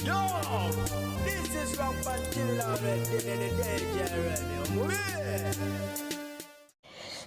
Yo, this is Rock Pantilla the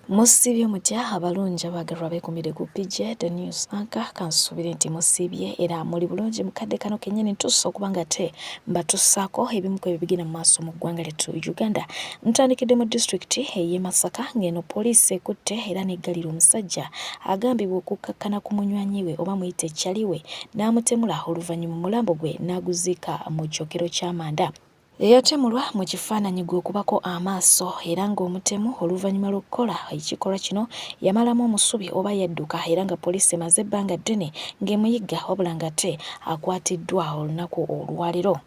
Musibye mutya abalungi abagalwa beekumire ku PJ The News Anchor kansuubire nti musibye era muli bulungi mukadde kano kennyini ntuuse okuba nga te mbatussaako ebimu ku ebigenda mu maaso mu ggwanga lyettu Uganda. Ntandikidde mu disitulikiti ey'e Masaka ng'eno poliisi ekutte era n'eggalira omusajja agambibwa okukkakkana ku munywanyi we oba muyite kyaliwe n'amutemula oluvannyuma omulambo gwe n'aguziika mu kyokero ky'amanda. Yatemulwa mu kifaananyi gwe okubako amaaso era ng'omutemu oluvannyuma lw'okukola ekikolwa kino yamalamu omusubi oba yadduka era nga poliisi emaze ebbanga ddene ng'emuyigga wabula ng'ate akwatiddwa olunaku olwaleero.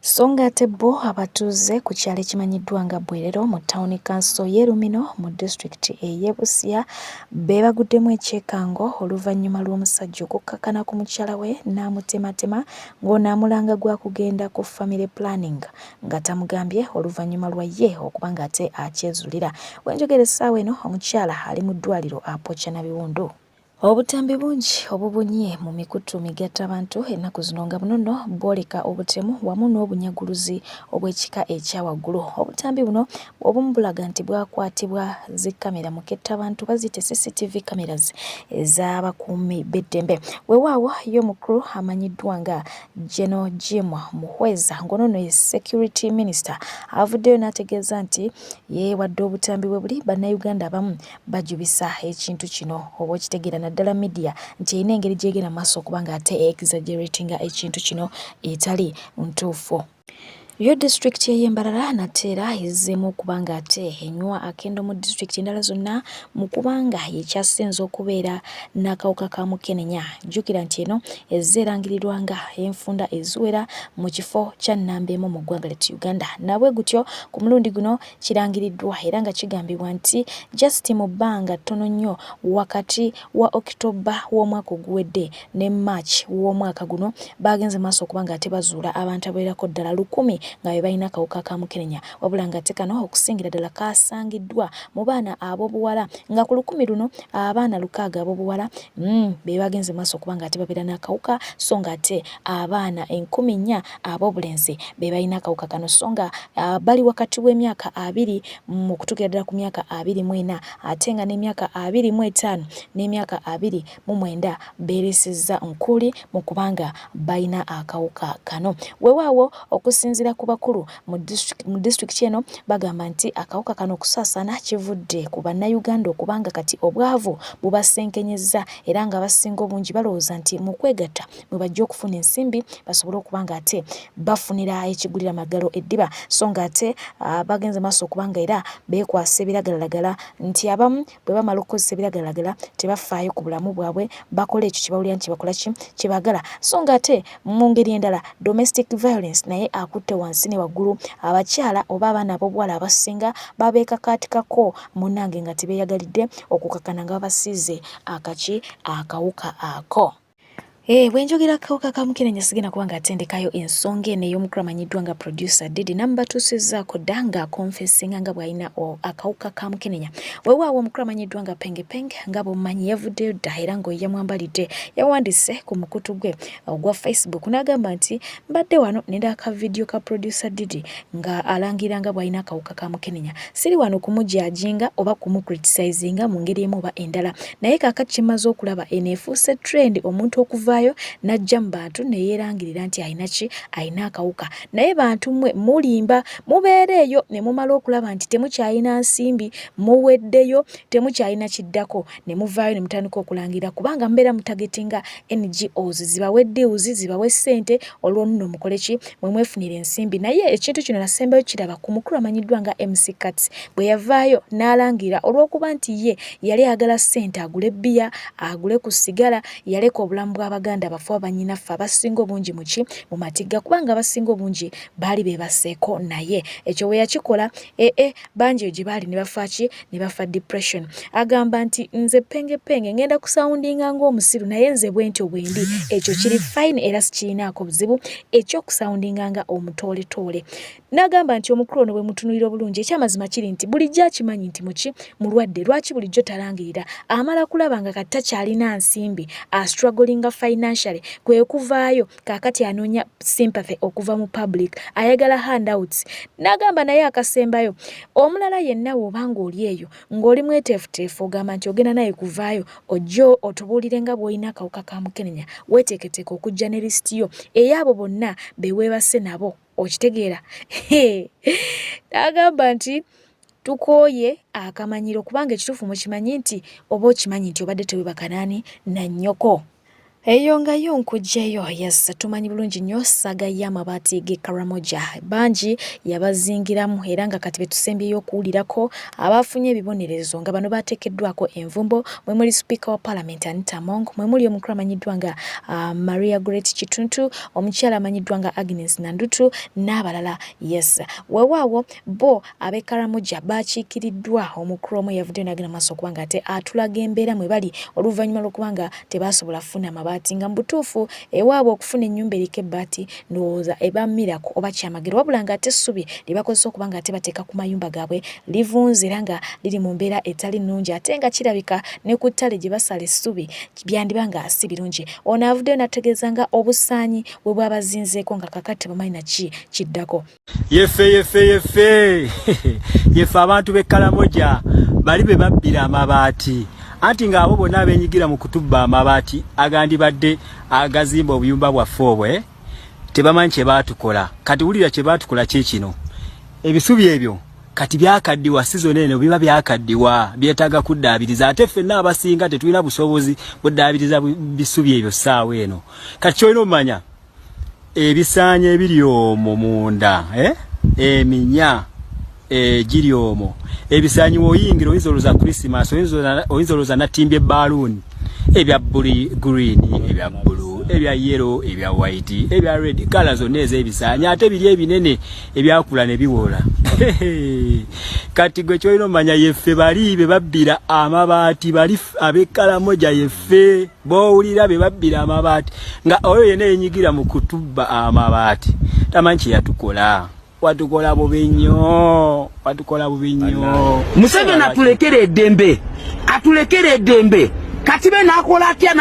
So ng'ate bo abatuuze ku kyalo ekimanyiddwa nga Bwerero mu ttawuni kanso y'e Lumino mu disitulikiti ey'e Busia be baguddemu ekyekango oluvannyuma lw'omusajja okukkakkana ku mukyala we n'amutematema ng'onaamulanga gwa kugenda ku family planning nga tamugambye oluvannyuma lwa ye okuba ng'ate akyezulira. Bwenjogera essaawa eno omukyala ali mu ddwaliro apokya na biwundu. Obutambi bungi obubunye mu mikutu migattabantu ennaku zino nga bunono bwoleka obutemu wamu n'obunyaguluzi obw'ekika ekyawaggulu. Obutambi buno obumu bulaga nti bwakwatibwa zi kamera mu kettabantu bazite CCTV cameras ez'abakuumi b'eddembe. Weewaawo ye omukulu amanyiddwa nga General Jim Muhweza ng'onono ye Security Minister avuddeyo n'ategeeza nti ye wadde obutambi bwe buli bannayuganda abamu bajubisa ekintu kino oba okitegeera naddala media nti erina engeri gy'egenda mu maaso okuba ng'ate exaggeratinga ekintu kino etali ntuufu. Yo disitulikiti ey'e Mbarara nateera ezzeemu okuba ng'ate enywa akendo mu disitulikiti endala zonna mu kubanga yekyasinze okubeera n'akawuka ka mukenenya. Jjukira nti eno ezze erangirirwa nga enfunda eziwera mu kifo kya nnamba emu mu ggwanga lyettu Uganda. Nabwe gutyo ku mulundi guno kirangiriddwa era nga kigambibwa nti just mu bbanga ttono nnyo wakati wa October w'omwaka oguwedde ne March w'omwaka guno bagenze maaso okuba ng'ate bazuula abantu abawerako ddala 1,000 nga be balina akawuka ka mukenenya wabula ng'ate kano okusingira ddala kasangiddwa mu baana ab'obuwala nga ku 1,000 luno abaana 600 ab'obuwala be bagenze maaso okuba ng'ate babeera n'akawuka so ng'ate abaana 4,000 ab'obulenzi be balina akawuka kano so nga bali wakati w'emyaka 2 mu kutuukira ddala ku myaka 24 ate nga n'emyaka 25 n'emyaka 29 beeresezza nkuli mu kubanga balina akawuka kano. Weewaawo okusinziira ku bakulu mu disitulikiti eno bagamba nti akawuka kano okusaasaana kivudde ku bannayuganda okubanga kati obwavu bubasenkenyezza era nga abasinga obungi balowooza nti mu kwegatta mwe bajja okufuna ensimbi basobole okuba ng'ate bafunira ekigulira magalo eddiba so ng'ate bagenze maaso okubanga era beekwasa ebiragalalagala nti abamu bwe bamala okukozesa ebiragalalagala tebafaayo ku bulamu bwabwe bakola ekyo kibawulira nti bakola kye baagala so ng'ate mu ngeri endala domestic violence naye akutte wansi ne waggulu abakyala oba abaana ab'obuwala abasinga babeekakaatikako munnange nga tebeeyagalidde okukakkana nga babasiize akawuka ako. Bwenjogera akawuka ka mukenenya sigenda kuba ng'atendekayo ensonga eno ey'omukulu amanyiddwa nga producer Diddy nambatuusizzaako dda nga confessinga nga bw'alina akawuka ka mukenenya. Weewaawo omukulu amanyiddwa nga Pengepenge nga bw'omumanyi yavuddeyo dda era ng'oyamwambalidde yawandiise ku mukutu gwe ogwa Facebook n'agamba nti mbadde wano nenda ka video ka producer Diddy nga alangira nga bw'alina akawuka ka mukenenya. Siri wano kumujajinga oba kumukriticizinga mu ngeri emu oba endala naye kaakati kimaze okulaba eneefuuse trend omuntu okuva najja mu bantu neyeerangirira nti alina akawuka naye bantu mmwe mulimba mubeereeyo ne mumala okulaba nti temukyalina nsimbi muweddeyo temukyalina kiddako ne muvaayo ne mutandika okulangira kubanga mbeera mutagetinga NGOs zibawe deals zibawe ssente olwo nno mukole ki mwe mwefunira ensimbi naye ekintu kino nasembayo kiraba ku mukulu amanyiddwa nga MC Kats bwe yavaayo n'alangira olw'okuba nti ye yali agala ssente agule bbiya agule ku sigala yaleka obulamu bw'Abaganda bafu abanyinaffe abasinga obungi mu matigga kubanga abasinga obungi baali beebaseeko naye ekyo we yakikola bangi gye baali ne bafaaki ne bafa depression. Agamba nti nze Pengepenge ngenda kusoundinga ng'omusiru naye nze bwentyo bwendi ekyo kiri fine era sikirinaako buzibu ekyokusoundinga nga omutooletoole. N'agamba nti omukulu ono bwe mutunuulira obulungi ekyamazima kiri nti bulijjo akimanyi nti mulwadde lwaki bulijjo talangirira amala kulaba nga kati takyalina nsimbi struggling financially kwe kuvaayo kakati anoonya sympathy okuva mu public ayagala handouts n'agamba naye akasembayo omulala yenna wobanga oli eyo ng'oli mweteefuteefu ogamba nti ogenda naye kuvaayo ojjo otubuulire nga bw'olina akawuka ka mukenenya weeteeketeeka okujja ne lisiti yo ey'abo bonna be weebase nabo okitegeera n'agamba nti tukooye akamanyiro kubanga ekituufu mukimanyi nti oba okimanyi nti obadde tewebaka naani na nnyoko eyo nga yo nkugjeyo yes tumanyi bulungi nnyo saga y'amabaati g'e Karamoja bangi yabazingiramu era nga kati betusembyeyo okuwulirako abafunye ebibonerezo nga bano bateekeddwako envumbo mwe muli Speaker wa Parliament Anita Among mwe muli omukulu amanyiddwa nga Maria Goretti Kituntu omukyala amanyiddwa nga Agnes Nandutu n'abalala yes weewaawo bo ab'e Karamoja bakiikiriddwa omukulu omu yavuddeyo n'agenda maaso okubanga ate atulaga embeera mwe bali oluvannyuma lw'okubanga tebaasobola kufuna amabaati nga mbutuufu ewaabwe okufuna ennyumba eriko ebbaati ndowooza eba miracle oba kyamagero wabula nga ate essubi lye bakozesa okuba nga ate bateeka ku mayumba gaabwe livunze era nga liri mu mbeera etali nnungi ate nga kirabika ne ku ttale gye basala essubi byandiba nga si birungi ono avuddeyo n'ategeeza nga obusaanyi bwe bwabazinzeeko nga kakati tebamanyi naki kiddako yefe abantu b'e Karamoja bali be babbira amabaati anti ng'abo bonna abenyigira mu kutubba amabaati agandibadde agazimba obuyumba bwaffe obwe tebamanyi kye baatukola kati wulira kye baatukola kino ebisubi ebyo kati byakaddiwa sizoni eno biba byakaddiwa byetaaga kuddaabiriza ate ffenna abasinga tetulina busobozi buddaabiriza bisubi ebyo ssaawa eno kati kyolina omumanya ebisaanya ebiri omwo munda eminya giri omwo ebisaanyi woyingira oyinza olowooza Christmas oyinza olowooza natimbye balloon ebya green ebya blue ebya yellow ebya white ebya red color zonna ez'ebisaanyi ate biri ebinene ebyakula ne biwola kati gwe kyolina omanya yeffe bali be babbira amabaati bali ab'e Karamoja yeffe bowulira be babbira amabaati nga oyo yenna yenyigira mu kutubba amabaati tamanyi kye yatukola watukola bubi nnyo Museveni atulekere eddembe kati be nakola atya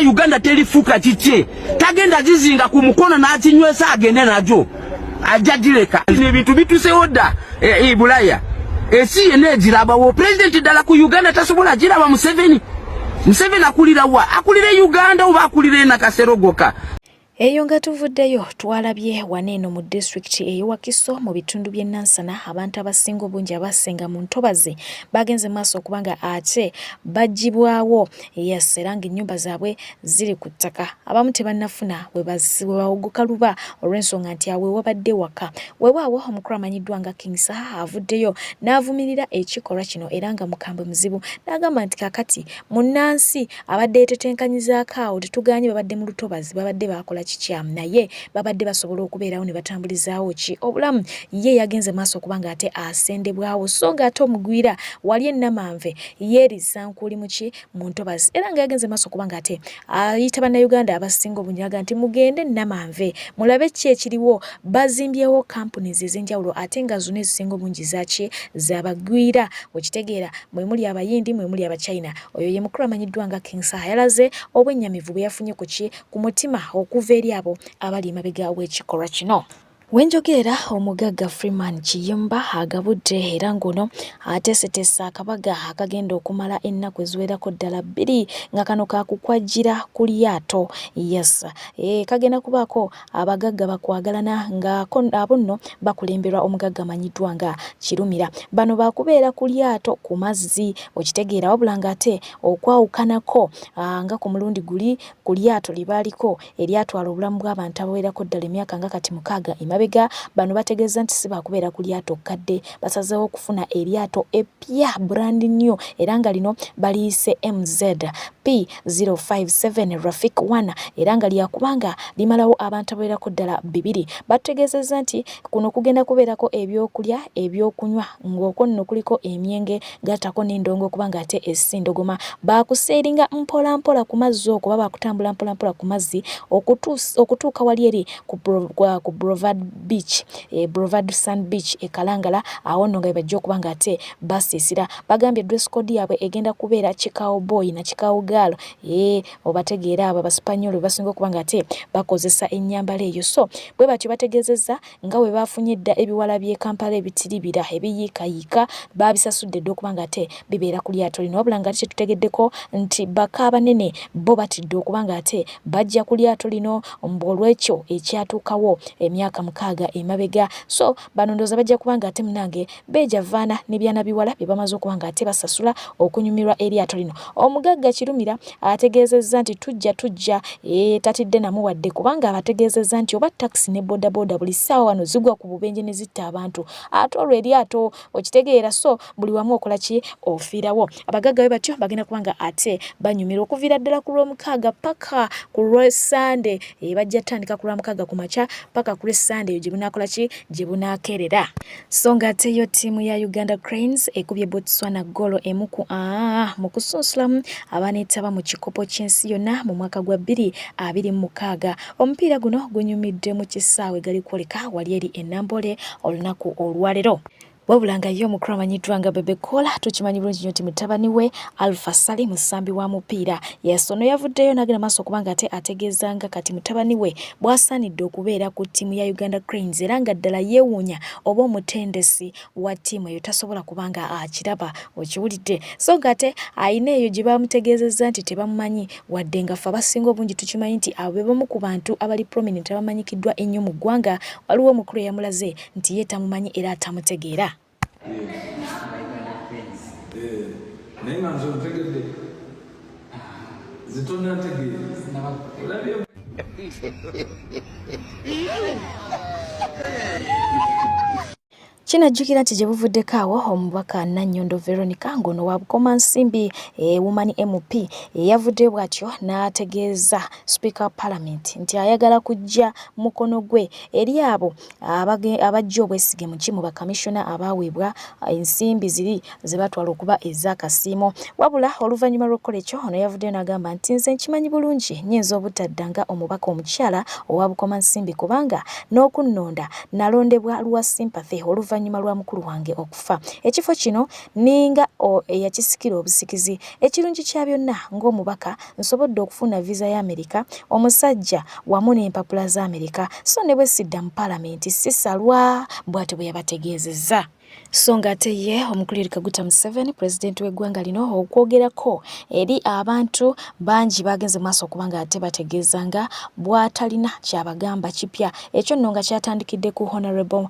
Uganda terifuuka kiki tagenda zizinga ku mukono n'akinywesa agende najo ajja direka ebintu bitusewo dda Bulaya esi yenna egirabawo pulezidenti ddala ku Uganda tasobola giraba Museveni akulira wa akulira Uganda oba akulira Nakaserogoka eyo nga tuvuddeyo twalabye waneeno mu disitulikiti ey'Wakiso mu bitundu by'e Nansana abantu abasinga obungi abasenga mu ntobazi bagenze maaso okubanga ate bagibwawo yes era ng'ennyumba zaabwe ziri ku ttaka abamu tebannafuna we bawogoka luba olw'ensonga nti awe wabadde waka weewaawo omukulu amanyiddwa nga King Saha avuddeyo n'avumirira ekikolwa kino era nga mukambwe muzibu n'agamba nti kakati munnansi abadde yetetenkanyizaako awo tetuganye babadde mu lutobazi babadde baakola kikyamu naye babadde basobola okubeerawo ne batambulizaawo ki obulamu ye yagenze maaso okubanga ate asendebwawo so nga ate omugwira wali ennamanve yeerisankuli muki mu ntobazi era nga yagenze maaso okubanga ate ayita bannayuganda abasinga obunyaga nti mugende namanve mulabe ki ekiriwo bazimbyewo companies ez'enjawulo ate nga zonna ezisinga obungi zaki zabagwira okitegeera mwe muli abayindi mwe muli abachina oyo ye mukulu amanyiddwa nga King Saha yalaze obwennyamivu bwe yafunye ku mutima okuva eri abo abali emabega w'ekikolwa kino wenjogera omugagga Freeman Kiyimba agabudde era ngono ateeseteesa akabaga akagenda okumala ennaku eziwerako ddala 2 nga kano kakukwajjira ku lyato yes kagenda kubaako abagagga bakwagalana nga abo nno bakulemberwa omugagga amanyiddwa nga Kirumira bano bakubeera ku lyato ku mazzi okitegeera wabula nga ate okwawukanako nga ku mulundi guli ku lyato libaaliko eryatwala obulamu bw'abantu abawerako ddala emyaka nga kati 6 emabega bano bategeeza nti si bakubeera ku lyato kadde basazeewo okufuna eryato epya brand new era nga lino baliyise MZ P057 Rafik 1 era nga lyakubanga limalawo abantu abawerako ddala 2 bategeezezza nti kuno kugenda kubeerako ebyokulya ebyokunywa ng'okwo nno kuliko emyenge gatako n'endongo okubanga ate essindogoma bakuseeringa mpola ku mazzi okwo baba bakutambula mpola ku mazzi okutuuka wali eri ku Brevard Beach Boulevard Sun Beach Kalangala awo nno nga bajja okubanga ate basisira bagambye dress code yabwe egenda kubeera Chicago boy na Chicago girl obategeera aba Bespanyol basinga okubanga ate bakozesa ennyambala eyo so bwe batyo bategezeza nga we bafunye dda ebiwala bye Kampala ebitiribira ebiyiikayika babisasudde dda okubanga ate bibeera ku lyato lino wabula nga tutegeddeko nti baka banene bo batidde okubanga ate bajja ku lyato lino olw'ekyo ekyatuukawo emyaka 6 emabega so banondoza bajja kubanga ate munange beja vaana n'ebyana biwala bye bamaze okubanga ate basasula okunyumirwa eryato lino omugagga Kirumira ategeezezza nti tujja tatidde namu wadde kubanga abategeezezza nti oba taxi ne boda buli ssaawa wano zigwa ku bubenje ne zitta abantu ate olwo eryato okitegeera so buli wamu okola ki ofiirawo abagagga be batyo bagenda kubanga ate banyumira okuviira ddala ku Lwomukaaga paka ku Lwesande bajja tandika ku Lwomukaaga ku makya paka ku Lwesande gye bunaakola ki gye bunaakerera so nga ate yo ttiimu ya Uganda Cranes ekubye Botswana golo emuku mu kusunsulamu abaneetaba mu kikopo ky'ensi yonna mu mwaka gwa 2026 omupiira guno gunyumidde mu kisaawe gali kwoleka wali eri Enambole olunaku olwalero wabulanga yo mukuru amanyiddwa nga Bebe Kola tukimanyi bulungi nnyo nti mutabani we Alpha Sali musambi wa mupiira yasono yavuddeyo n'agenda maaso okubanga ate ategeezanga kati mutabani we bwasaanidde okubeera ku ttiimu ya Uganda Cranes era nga ddala yeewuunya oba omutendesi wa ttiimu eyo tasobola kubanga akiraba okiwulidde so nga ate ayina eyo gye bamutegeezezza nti tebamumanyi wadde nga ffe abasinga obungi tukimanyi nti abo be bamu ku bantu abali prominent abamanyikiddwa ennyo mu ggwanga waliwo omukulu eyamulaze nti ye tamumanyi era atamutegeera. Nenga nzo ntegedde zitona ntegedde olabye kinajjukira nti gye buvuddeko awo omubaka Nannyondo Veronica ngono wa Bukoma Nsimbi Woman MP yavuddeyo bw'atyo n'ategeeza Speaker Parliament nti ayagala kujja mukono gwe eri abo abajja obwesige mu kimu bakamishona abaweebwa ensimbi ziri ze batwala okuba ez'akasiimo wabula oluvannyuma lw'okukola ekyo ono yavuddeyo n'agamba nti nze nkimanyi bulungi nnyinza obutaddanga omubaka omukyala owa Bukoma Nsimbi kubanga n'okunnonda nalondebwa lwa sympathy oluvannyuma lwa mukulu wange okufa ekifo kino ninga eyakisikira obusikizi ekirungi kya byonna ng'omubaka nsobodde okufuna visa ya Amerika omusajja wamu n'empapula za Amerika so ne bwe sidda mu Parliament sisalwa bw'atyo bwe yabategeezezza so nga ate ye omukulu Kaguta Museveni pulezidenti w'eggwanga lino okwogerako eri abantu bangi bagenze maaso okubanga ate bategeezanga bw'atalina kyabagamba kipya ekyo nno nga kyatandikidde ku Honorable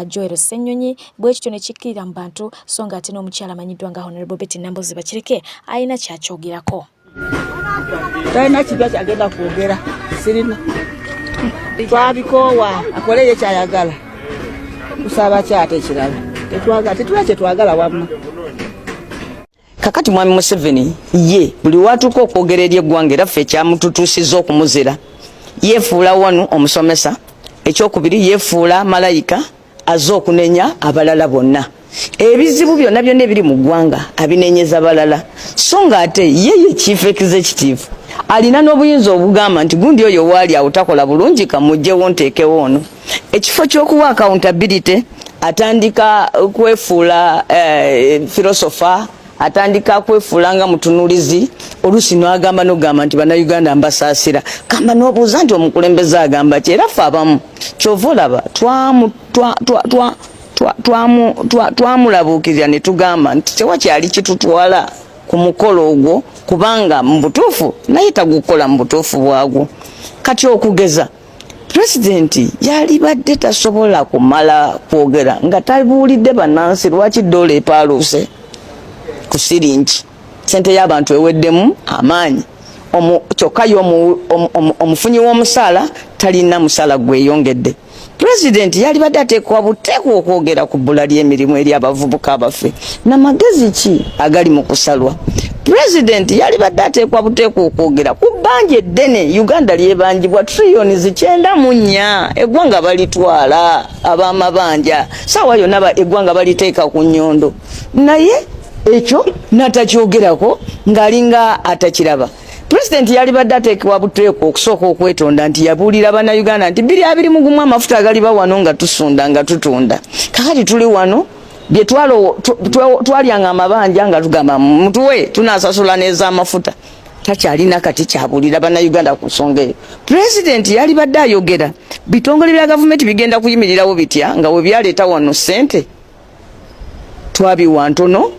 Joel Ssenyonyi bw'ekityo ne kikkirira mu bantu so nga ate n'omukyala amanyiddwa nga Honorable Betty Nambozi Bakireke alina kyakyogerako. Talina kipya kyagenda kwogera sirina twabikoowa akoleyo kyayagala kusaba kyate kirala tetula kyetwagala wamma kakati mwami Museveni ye buli watuuka okwogera eri eggwanga era ffe ekyamututuusiza okumuzira yeefuula wanu omusomesa ekyokubiri yeefuula malayika azze okunenya abalala bonna ebizibu byonna byonna ebiri mu ggwanga abinenyeza balala so nga ate ye chief executive alina n'obuyinza obugamba nti gundi oyo waali awo takola bulungi kamugjewo nteekewo ono ekifo ky'okuwa accountability atandika kwefuula philosopher atandika kwefuula nga mutunulizi oluusi n'agamba n'ogamba nti bannayuganda ambasaasira kamba n'obuuza nti omukulembeze agamba ki era ffe abamu kyova olaba twamulabuukirira ne tugamba nti tewakyali kitutwala ku mukolo ogwo kubanga mu butuufu naye tagukola mu butuufu bwagwo kati okugeza Presidenti yali badde tasobola kumala kwogera nga tabuulidde bannansi lwaki dola epaaluuse ku siringi sente y'abantu eweddemu amaanyi kyokka omufunyi w'omusaala talina musaala gweyongedde. Presidenti yali badde ateekwa buteekwa okwogera ku bbula ly'emirimu eri abavubuka abaffe n'amagezi ki agali mu kusalwa. Presidenti yali badde ateekwa buteekwa okwogera ku bbanja eddene Uganda lyebangibwa trillioni 94 eggwanga balitwala ab'amabanja saawa yonna eggwanga baliteeka ku nnyondo naye ekyo n'atakyogerako ng'alinga atakiraba. President yali badde ateekebwa buteeko okusooka okwetonda nti yabuulira bannayuganda nti 2021 amafuta agaliba wano nga tusunda nga tutunda. Kakati tuli wano bye twalyanga amabanja nga tugamba mutuwe tunasasula neza amafuta. Takyalina kati kyabuulira bannayuganda ku nsonga eyo. President yali badde ayogera bitongole bya gavumenti bigenda kuyimirirawo bitya nga we byaleeta wano ssente twabiwa ntono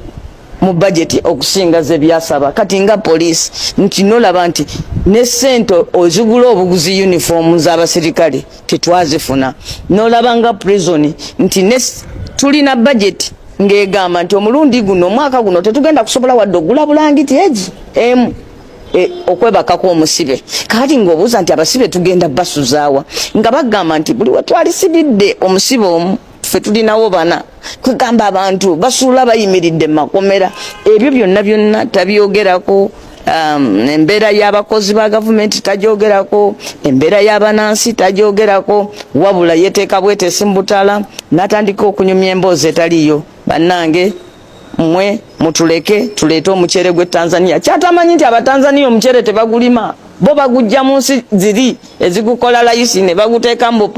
mu budget okusinga ze byasaba. Kati nga police nti nolaba nti ne ssente ozigula obuguzi uniform z'abasirikale tetwazifuna. Nolaba nga prison nti tulina budget ng'egamba nti omulundi guno omwaka guno tetugenda kusobola wadde ogula bulangiti egi emu okwebakako omusibe. Kati ng'obuuza nti abasibe tugenda basuzaawa nga bagamba nti buli we twalisibidde omusibe omu ffe tulinawo bana kwegamba abantu basuula bayimiridde makomera. Ebyo byonna tabyogerako. Embeera y'abakozi ba gavumenti tajyogerako, embeera y'abanansi tajyogerako, wabula yeteeka bwetesi mbutala n'atandika okunyumya emboozi etaliyo. Bannange mmwe mutuleke tuleete omuceere gwe Tanzania. Kyatamanyi nti abatanzania omuceere tebagulima, bo bagujja mu nsi ziri ezigukola layisi ne baguteeka mu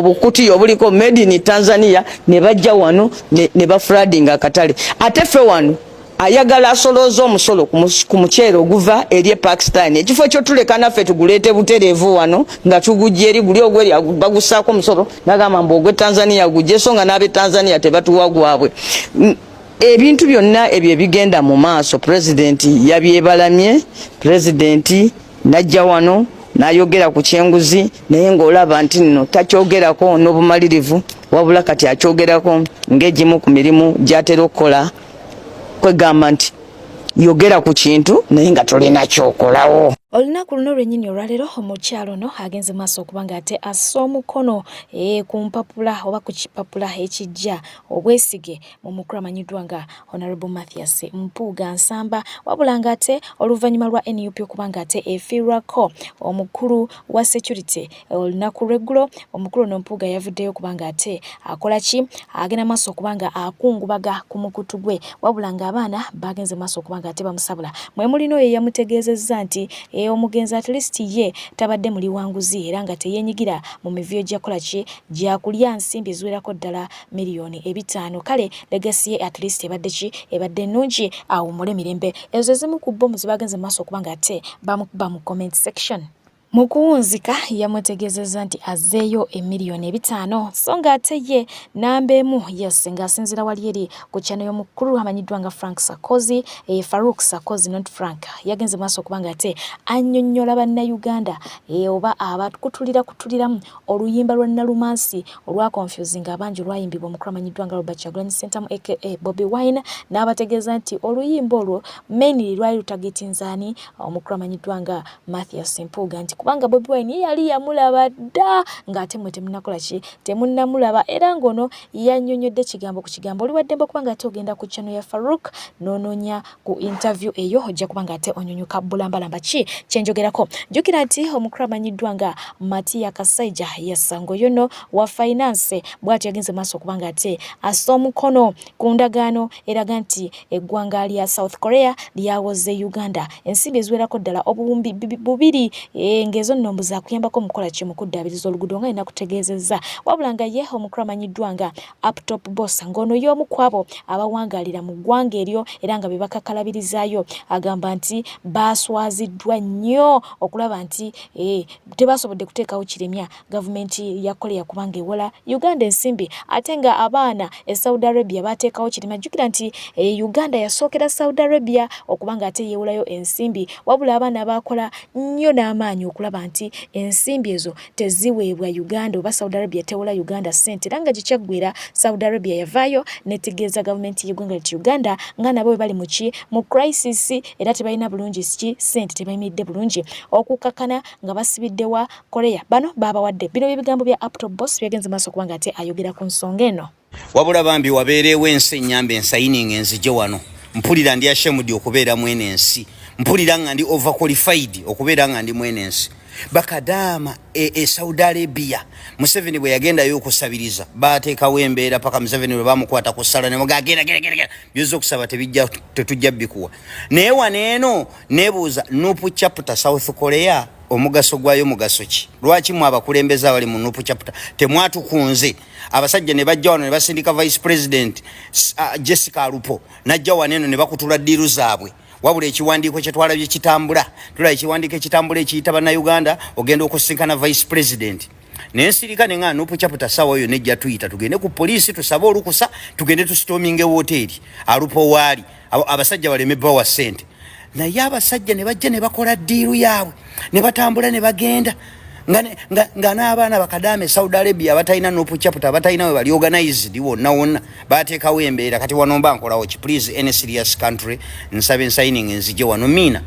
bukutiya obuliko made in Tanzania ne bajja wano ne bafladinga akatale. Ate ffe wano ayagala asolooza omusolo ku muceere oguva eri Pakistan. Ekifo ekyo tuleka naffe tuguleete butereevu wano nga tugujja eri guli ogweri bagusaako omusolo nagamba mbu ogwe Tanzania gujje so nga n'abe Tanzania tebatuwa gwabwe. Ebintu byonna ebyo ebigenda mu maaso President yabyebalamye. President najja wano n'ayogera ku kyenguzi naye ng'olaba nti nno takyogerako n'obumalirivu wabula kati akyogerako ng'egimu ku mirimu gy'atera okukola kwegamba nti yogera ku kintu naye nga tolina kyokolawo. Olunaku luno lwennyini olwaleero omukyalo ono agenze maaso okuba nga ate assa omukono ku mpapula oba ku kipapula ekijja obwesige mu mukulu amanyiddwa nga Honorable Mathias Mpuuga Nsamba, wabula nga ate oluvannyuma lwa NUP okuba nga ate efiirwako omukulu wa security olunaku lw'eggulo. Omukulu ono Mpuuga yavuddeyo okuba nga ate akola ki, agenda maaso okuba nga akungubaga ku mukutu gwe, wabula nga abaana bagenze maaso okuba nga ate bamusabula. Mwe mulina oyo yamutegeezezza nti omugenzi at least ye tabadde muli wanguzi era nga teyenyigira mu mivuyo gyakola ki gyakulya nsimbi eziwerako ddala miliyoni 5. Kale legacy ye at least ebadde ki ebadde nnungi awummule mirembe. Ezo ezimu ku bbomu zibagenze maaso okuba nga ate bamukuba mu comment section. Mukuwunzika yamutegeezezza nti azzeeyo emiliyoni 5 so nga ate ye namba emu yasenga asinzira wali eri ku channel y'omukulu amanyiddwa nga Frank Sarkozy, Farouk Sarkozy not Frank, yagenze maaso okuba nga ate annyonnyola bannayuganda oba abakutuliramu oluyimba lwa Nalumansi olwa confusing abangi olwayimbibwa omukulu amanyiddwa nga Robert Kyagulanyi Ssentamu aka Bobi Wine, n'abategeeza nti oluyimba olwo mainly lwali lutagetinzaani omukulu amanyiddwa nga Mathias Mpuuga nti kubanga Bobi Wine yali yamulaba dda ng'ate mwe temunnakola ki temunnamulaba, era ngono yannyonnyodde kigambo ku kigambo. Oli wadde okuba nga ate ogenda ku channel ya Farouk n'onoonya ku interview eyo ojja kuba nga ate onyonyuka bulambalamba ki kyenjogerako. Jjukira nti omukulu amanyiddwa nga Matiya Kasaija Yasango yono wa finance bw'ati yagenze maaso okuba nga ate assa omukono ku ndagaano eraga nti eggwanga lya South Korea lyawoze Uganda ensimbi eziwerako ddala obuwumbi 2 ngezo nnombo za kuyambako mukola ki mu kuddaabiriza oluguudo nga inakutegeezezza, wabula nga ye omukulu amanyiddwa nga Uptop Boss ng'ono y'omu kwabo abawangaalira mu ggwanga eryo era nga be bakakalabirizaayo, agamba nti baaswaziddwa nnyo okulaba nti tebasobodde kuteekawo kiremya gavumenti ya Korea kubanga ewola Uganda ensimbi ate nga abaana Saudi Arabia bateekawo kiremya. Jjukira nti Uganda yasookera Saudi Arabia okubanga ate yeewolayo ensimbi, wabula abaana bakola nnyo n'amaanyi okulaba nti ensimbi ezo teziweebwa Uganda oba Saudi Arabia tewola Uganda ssente, era nga gikyaggwera Saudi Arabia yavaayo netegeeza gavumenti y'eggwanga liti Uganda nga nabo bwe bali mu crisis era tebalina bulungi ssente tebayimiridde bulungi okukakana nga basibidde wa Korea. Bano baabawadde bino ebigambo bya Uptop Boss byagenze maaso okuba nga ate ayogera ku nsonga eno. Wabula bambi wabeerewo ensi ennyambe ensayininga enzije wano, mpulira ndi ashamed okubeera mwene ensi, mpulira nga ndi overqualified okubeera nga ndi mwene ensi. bakadama Saudi Arabia Museveni bwe yagendayo okusabiriza bateekawo embeera paka Museveni bwe bamukwata ku ssala ne mugagenda byozo okusaba tetujja bikuwa naye waneeno nebuuza Nupu chapter South Korea omugaso gwayo mugaso ki lwaki mu abakulembeza abali mu Nupu chapter temwatukunze abasajja ne bajja wano ne basindika vice president Jessica Alupo najja waneeno ne bakutula ddiru zaabwe wabula ekiwandiiko kye twalabye kitambula tulaba ekiwandiiko ekitambula ekiyita bannayuganda ogenda okusinkana vice president nensirika nenga Nupu chapter sawa yo nejja tuyita tugende ku poliisi tusabe olukusa tugende tustorming hoteli Alupo waali abasajja baleme bawa sente naye abasajja ne bajja ne bakola ddiiru yaabwe ne batambula ne bagenda nga n'abaana bakadame Saudi Arabia batalina Nupu chapter batalina we bali organized wonna bateekawo embeera kati wano mba nkolawo ki please any serious country nsabe signing nzije wano mina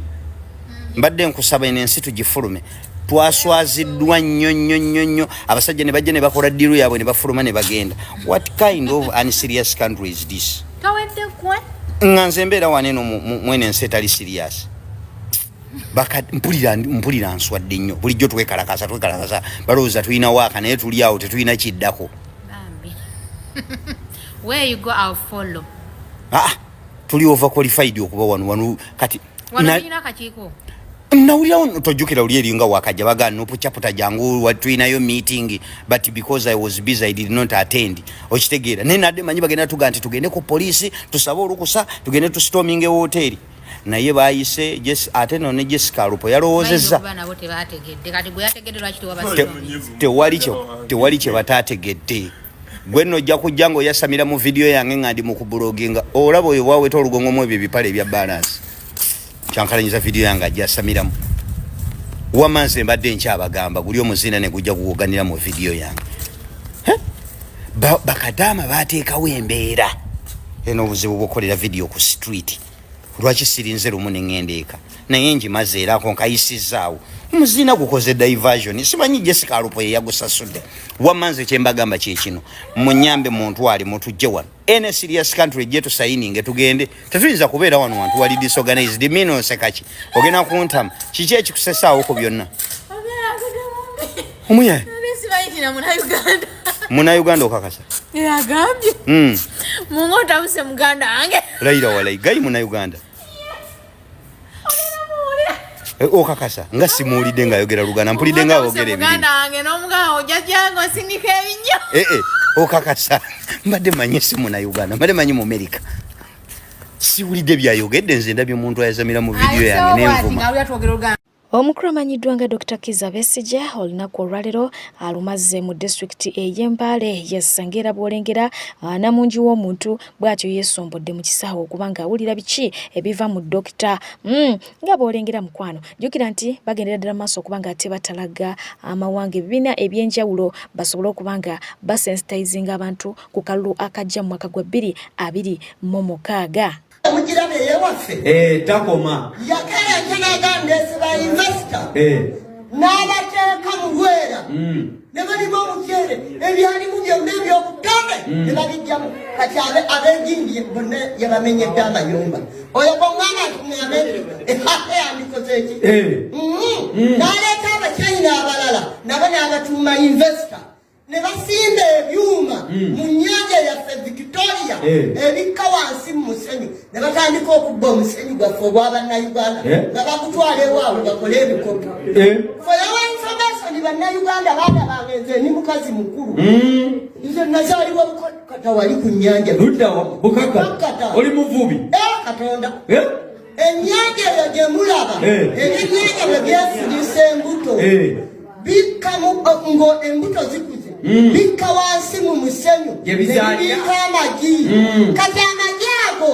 mbadde nkusaba ensi tugifulume twaswaziddwa nnyo abasajja ne bajja ne bakola ddiiru yaabwe ne bafuluma ne bagenda what kind of unserious country is this kawedde kwe nga nze mbeera waneeno mwene ensi etali serious baka mpulira nswadde nnyo bulijjo twekalakasa balowooza tulina waaka naye tuli awo tetulina kiddako where you go I'll follow tuli overqualified okuba wano kati wanalina kakiiko nawulirawo tojjukira oli eringa wakajja bagana Nupu chapter jangu tulinayo meeting but because I was busy I did not attend okitegeera naye nadde manyi bagenda tuga nti tugende ku poliisi tusabe olukusa tugende tu storming hoteli naye bayise ate no ne Jessica Alupo yalowoozezza tewali kye bataategedde gwe nno ojja kujja ng'oyasamira mu video yange nga ndi mu kubuloginga olaba oyo bwaweta olugongo mu ebyo ebipale ebya balance kyankalanyiza video yange ajja asamiramu wamanze mbadde nkyabagamba guli omuzina ne gujja kuwoganira mu video yange bakadama bateekawo embeera eno obuzibu bw'okolera video ku street lwaki sirinze lumu ne ŋŋendeeka naye njimaze erako nkayisizaawo omuzina gukoze diversion simanyi Jessica Alupo ye yagusasudde wamanze kyembagamba kyekino munyambe muntu ali mutujje wano ene serious country je tusayininge tugende tetuyinza kubeera wano wantu wali disorganized mino sekaki ogenda kuntama kiki ekikusesaawo ku byonna omuyaye muna Uganda okakasa yagambye mungu otabuse muganda wange Raila walai gai muna Uganda okakasa nga simuulidde nga ayogera Luganda mpulidde nga ayogera ebirimi muganda wange n'omuganda ojjajjange osindika ebinnyo okakasa mbadde manyi si muna Uganda mbadde manyi mu America siwulidde byayogedde nze ndabye omuntu ayasamira mu video yange n'envuma Omukulu amanyiddwa nga Dr. Kizza Besigye olunaku olwaleero alumaze mu district ey'Embale yesangira bwolengera namungi w'omuntu bw'atyo yeesombodde mu kisaawe okubanga awulira biki ebiva mu dokita nga bwolengera mukwano jjukira nti bagendera ddala maaso okubanga ate batalaga amawanga ebibiina eby'enjawulo basobole okubanga basensitizinga abantu ku kalulu akajja mu mwaka gwa 2026 Mujirabe yewaffe takoma yakala nagandesi ba investor n'abateeka mu bwera ne balima omukyere ebyalimu byonna ebyobutonde ne babijjamu kati ab'enjindi bonna yabamenyedde amayumba oyo bw'omwana atuŋŋambe yandikoze eki n'aleeta abachina abalala nabo n'abatuuma investor ne basimba ebyuma mu nnyanja yaffe Victoria ebikka wansi mu musenyu ne batandika okubba omusenyu gwaffe ogw'abannayuganda nga bakutwala ewaabwe bakole ebikopo for your information bannayuganda baagabanga nze ni mukazi mukulu nze nazaalibwa bukata wali ku nnyanja bukata oli muvubi katonda ennyanja eyo gye mulaba ebyennyanja bwe byefunyisa embuto bikkamu ngo embuto zikuze bikka wansi mu musenyu bikka amagi kati amagi ago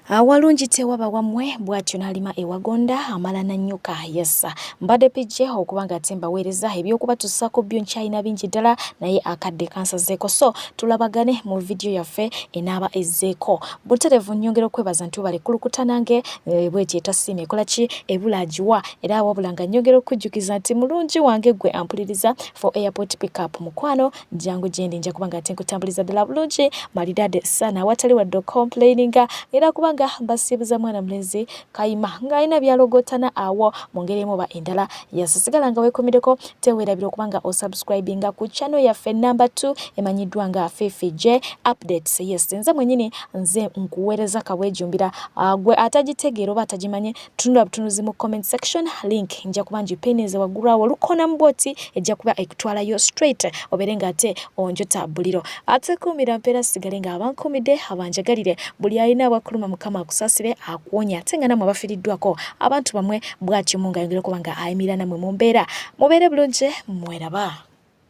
awalungi tewaba wamwe bw'atyo n'alima ewagonda amala nannyuka yassa mbadde pijje okubanga ate mbaweereza ebyokubatuusako byo nkyalina bingi ddala naye akadde kansazeeko so tulabagane mu vidiyo yaffe enaaba ezzeeko buterevu nnyongera okwebaza nti obale kulukuta nange bwetyo etasiima ekola ki ebula agiwa era wabula nga nnyongera okujjukiza nti mulungi wange gwe ampuliriza for airport pickup mukwano jangu gyendi nja kubanga ate nkutambuliza ddala bulungi malidade sana awatali wadde complaininga era kubanga nga basibuza mwana mlezi Kayima ngaina byalogotana awo mongeremo ba endala yasisigala nga wekomideko tewerabira kubanga osubscribinga ku channel ya fe number 2 emanyidwa nga Fifi J updates. Yes, nze mwenyini nze nkuwereza kabwejumbira gwe atagitegero batajimanye tunula butunuzi mu comment section link nja kubanji peneze wagura walukona mboti ejja kuba ekutwala yo straight oberenga ate onjota buliro ate kumira mpera sigalenga abankomide abanjagalire buli ayina abakuluma mukama akusasire akuonya tenga namwe abafiriddwako abantu bamwe bwatyo munga yongere kubanga ayimira namwe mumbera mubere bulunje mweraba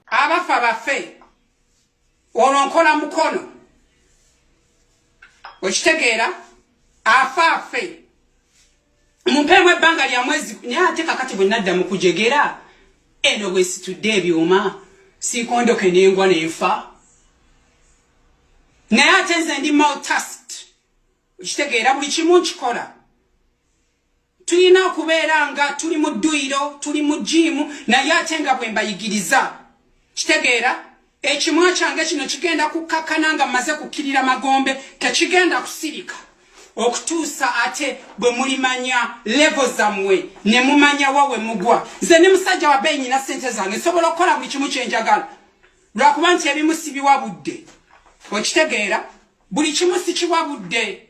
abafa bafe olonkola mukono okitegeera afe mumpemwe ebbanga lya mwezi nyate kakati bwe nadda mu kujegera eno bwe situdde ebyuma sikondoke n'engwa n'enfa naye ate nze ndi multitasked okitegeera buli kimu nkikola tulina okubeera nga tuli mu dduyiro tuli mu jimu naye ate nga bwe mbayigiriza kitegeera ekimwa kyange kino kigenda kukkakana nga mmaze kukkirira magombe tekigenda kusirika okutuusa ate bwe mulimanya level zammwe ne mumanya wawe mugwa nze ne musajja wa beyi nyina ssente zange nsobola okukola buli kimu kyenjagala lwakuba nti ebimu sibiwabudde okitegeera buli kimu sikiwabudde